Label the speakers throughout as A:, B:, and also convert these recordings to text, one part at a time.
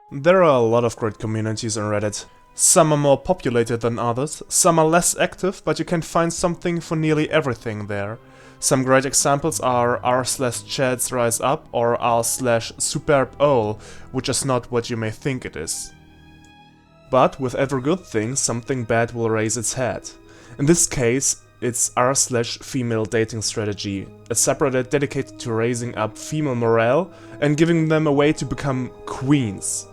A: There are a lot of great communities on Reddit. Some are more populated than others, some are less active, but you can find something for nearly everything there. Some great examples are r/chads rise up or r/superbowl, which is not what you may think it is. But with every good thing, something bad will raise its head. In this case, it's r/FemaleDatingStrategy, a subreddit dedicated to raising up female morale and giving them a way to become queens.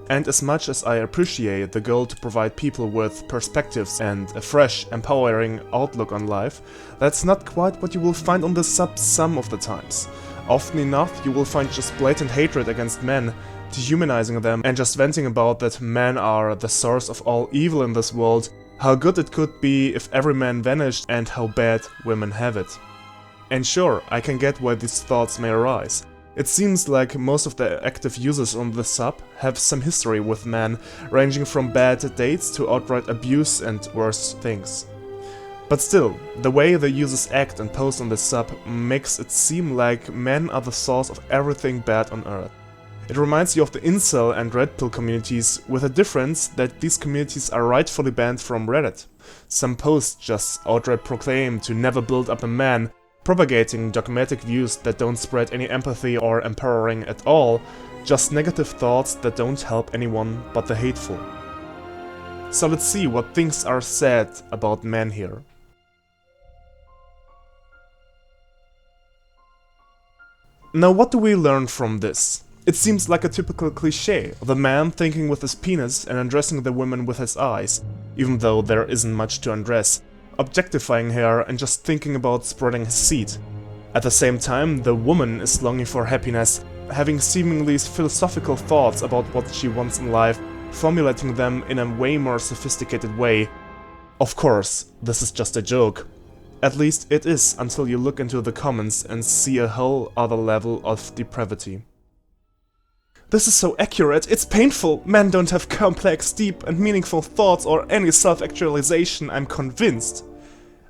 A: And as much as I appreciate the goal to provide people with perspectives and a fresh, empowering outlook on life, that's not quite what you will find on the sub some of the times. Often enough, you will find just blatant hatred against men, dehumanizing them and just venting about that men are the source of all evil in this world, how good it could be if every man vanished and how bad women have it. And sure, I can get why these thoughts may arise. It seems like most of the active users on the sub have some history with men, ranging from bad dates to outright abuse and worse things. But still, the way the users act and post on the sub makes it seem like men are the source of everything bad on Earth. It reminds you of the incel and red pill communities, with a difference that these communities are rightfully banned from Reddit. Some posts just outright proclaim to never build up a man, propagating dogmatic views that don't spread any empathy or empowering at all, just negative thoughts that don't help anyone but the hateful. So let's see what things are said about men here. Now what do we learn from this? It seems like a typical cliché, the man thinking with his penis and undressing the woman with his eyes, even though there isn't much to undress, objectifying her and just thinking about spreading his seed. At the same time, the woman is longing for happiness, having seemingly philosophical thoughts about what she wants in life, formulating them in a way more sophisticated way. Of course, this is just a joke. At least it is until you look into the comments and see a whole other level of depravity. This is so accurate, it's painful! Men don't have complex, deep and meaningful thoughts or any self-actualization, I'm convinced.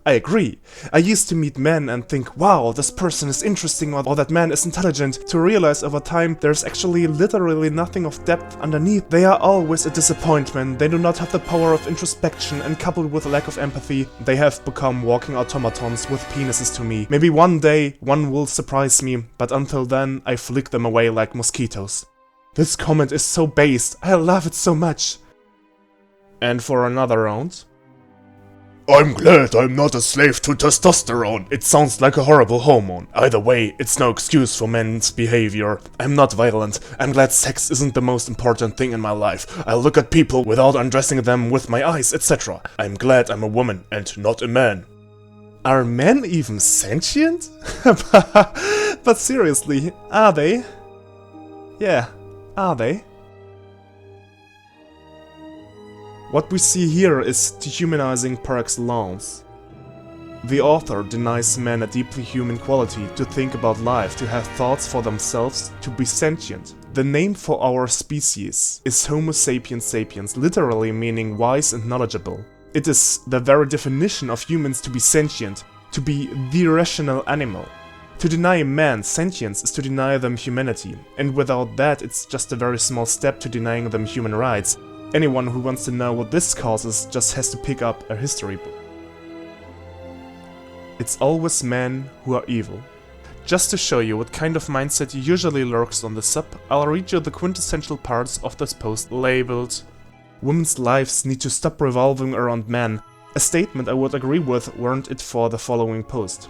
A: I agree. I used to meet men and think, wow, this person is interesting or that man is intelligent, to realize over time there's actually literally nothing of depth underneath. They are always a disappointment, they do not have the power of introspection, and coupled with a lack of empathy, they have become walking automatons with penises to me. Maybe one day one will surprise me, but until then I flick them away like mosquitoes. This comment is so based, I love it so much. And for another round.
B: I'm glad I'm not a slave to testosterone. It sounds like a horrible hormone. Either way, it's no excuse for men's behavior. I'm not violent. I'm glad sex isn't the most important thing in my life. I look at people without undressing them with my eyes, etc. I'm glad I'm a woman and not a man.
A: Are men even sentient? But seriously, are they? Yeah. Are they? What we see here is dehumanizing par excellence. The author denies men a deeply human quality to think about life, to have thoughts for themselves, to be sentient. The name for our species is Homo sapiens sapiens, literally meaning wise and knowledgeable. It is the very definition of humans to be sentient, to be the rational animal. To deny man sentience is to deny them humanity, and without that it's just a very small step to denying them human rights. Anyone who wants to know what this causes just has to pick up a history book. It's always men who are evil. Just to show you what kind of mindset usually lurks on the sub, I'll read you the quintessential parts of this post labeled "Women's lives need to stop revolving around men," a statement I would agree with weren't it for the following post.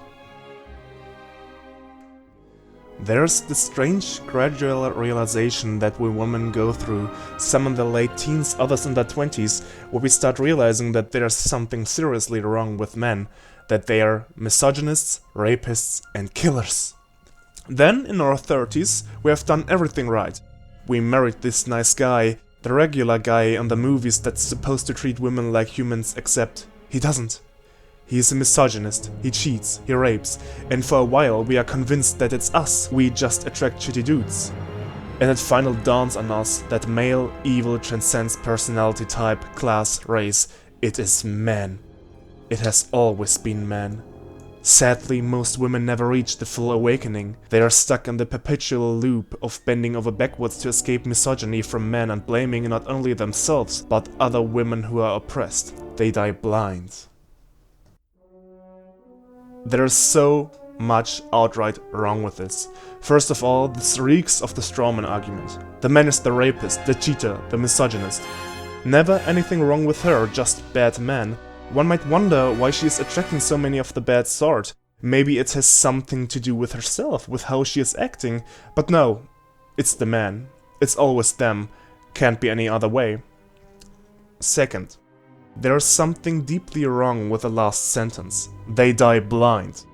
A: There's this strange, gradual realization that we women go through, some in their late teens, others in their 20s, where we start realizing that there's something seriously wrong with men, that they are misogynists, rapists, and killers. Then, in our 30s, we have done everything right. We married this nice guy, the regular guy in the movies that's supposed to treat women like humans, except he doesn't. He is a misogynist, he cheats, he rapes, and for a while we are convinced that it's us, we just attract shitty dudes. And it finally dawns on us that male evil transcends personality type, class, race. It is man. It has always been man. Sadly, most women never reach the full awakening. They are stuck in the perpetual loop of bending over backwards to escape misogyny from men and blaming not only themselves, but other women who are oppressed. They die blind. There is so much outright wrong with this. First of all, this reeks of the strawman argument. The man is the rapist, the cheater, the misogynist. Never anything wrong with her, just bad men. One might wonder why she is attracting so many of the bad sort. Maybe it has something to do with herself, with how she is acting. But no, it's the man. It's always them. Can't be any other way. Second, there is something deeply wrong with the last sentence. They die blind.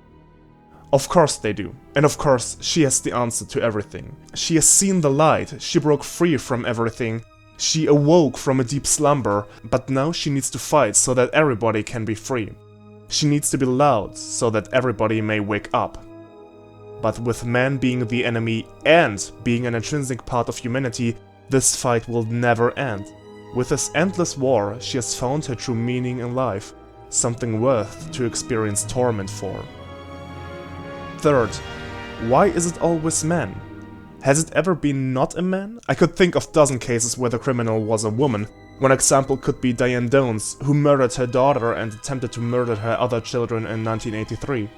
A: Of course they do. And of course, she has the answer to everything. She has seen the light. She broke free from everything. She awoke from a deep slumber, but now she needs to fight so that everybody can be free. She needs to be loud so that everybody may wake up. But with man being the enemy and being an intrinsic part of humanity, this fight will never end. With this endless war, she has found her true meaning in life, something worth to experience torment for. Third, why is it always men? Has it ever been not a man? I could think of dozen cases where the criminal was a woman. One example could be Diane Jones, who murdered her daughter and attempted to murder her other children in 1983.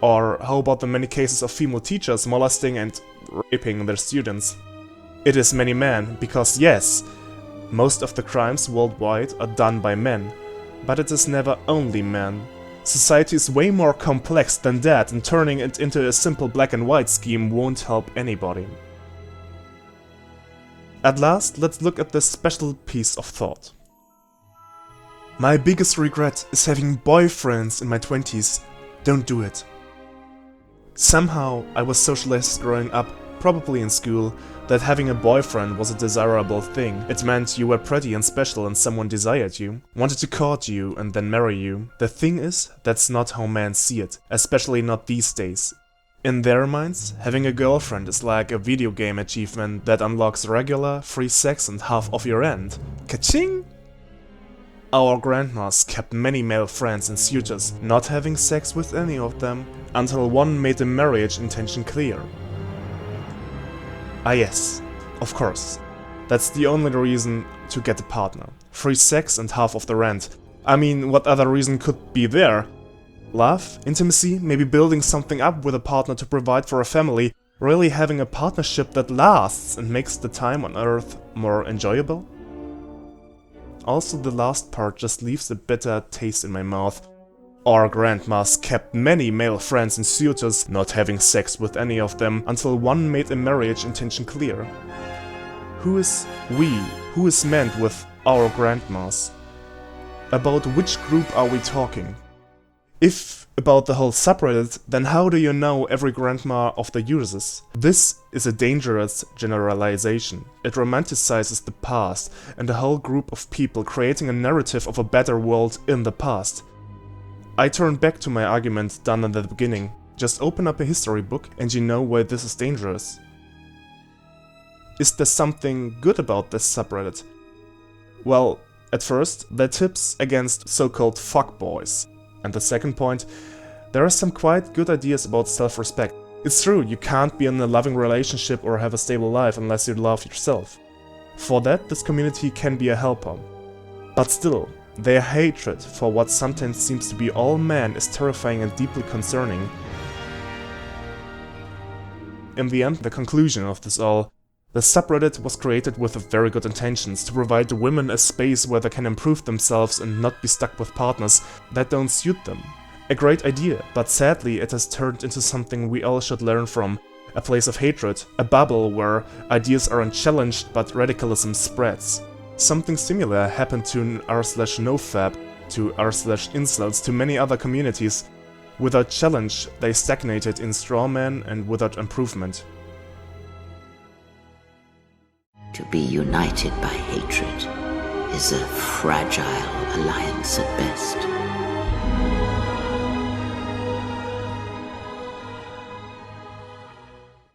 A: Or how about the many cases of female teachers molesting and raping their students? It is many men, because yes, most of the crimes worldwide are done by men, but it is never only men. Society is way more complex than that, and turning it into a simple black and white scheme won't help anybody. At last, let's look at this special piece of thought. My biggest regret is having boyfriends in my 20s. Don't do it. Somehow, I was socialized growing up, probably in school, that having a boyfriend was a desirable thing. It meant you were pretty and special and someone desired you, wanted to court you and then marry you. The thing is, that's not how men see it, especially not these days. In their minds, having a girlfriend is like a video game achievement that unlocks regular, free sex and half of your end. Ka-ching! Our grandmas kept many male friends and suitors, not having sex with any of them, until one made the marriage intention clear. Ah yes, of course. That's the only reason to get a partner. Free sex and half of the rent. I mean, what other reason could be there? Love, intimacy, maybe building something up with a partner to provide for a family, really having a partnership that lasts and makes the time on Earth more enjoyable? Also, the last part just leaves a bitter taste in my mouth. Our grandmas kept many male friends and suitors, not having sex with any of them, until one made a marriage intention clear. Who is we? Who is meant with our grandmas? About which group are we talking? If about the whole subreddit, then how do you know every grandma of the users? This is a dangerous generalization. It romanticizes the past and a whole group of people, creating a narrative of a better world in the past. I turn back to my argument done at the beginning. Just open up a history book and you know why this is dangerous. Is there something good about this subreddit? Well, at first, there are tips against so-called fuckboys. And the second point, there are some quite good ideas about self-respect. It's true, you can't be in a loving relationship or have a stable life unless you love yourself. For that, this community can be a helper. But still, their hatred for what sometimes seems to be all men is terrifying and deeply concerning. In the end, the conclusion of this all, the subreddit was created with very good intentions to provide the women a space where they can improve themselves and not be stuck with partners that don't suit them. A great idea, but sadly it has turned into something we all should learn from. A place of hatred, a bubble where ideas are unchallenged but radicalism spreads. Something similar happened to r/nofab, to r/incels, to many other communities. Without challenge, they stagnated in strawman and without improvement.
C: To be united by hatred is a fragile alliance at best.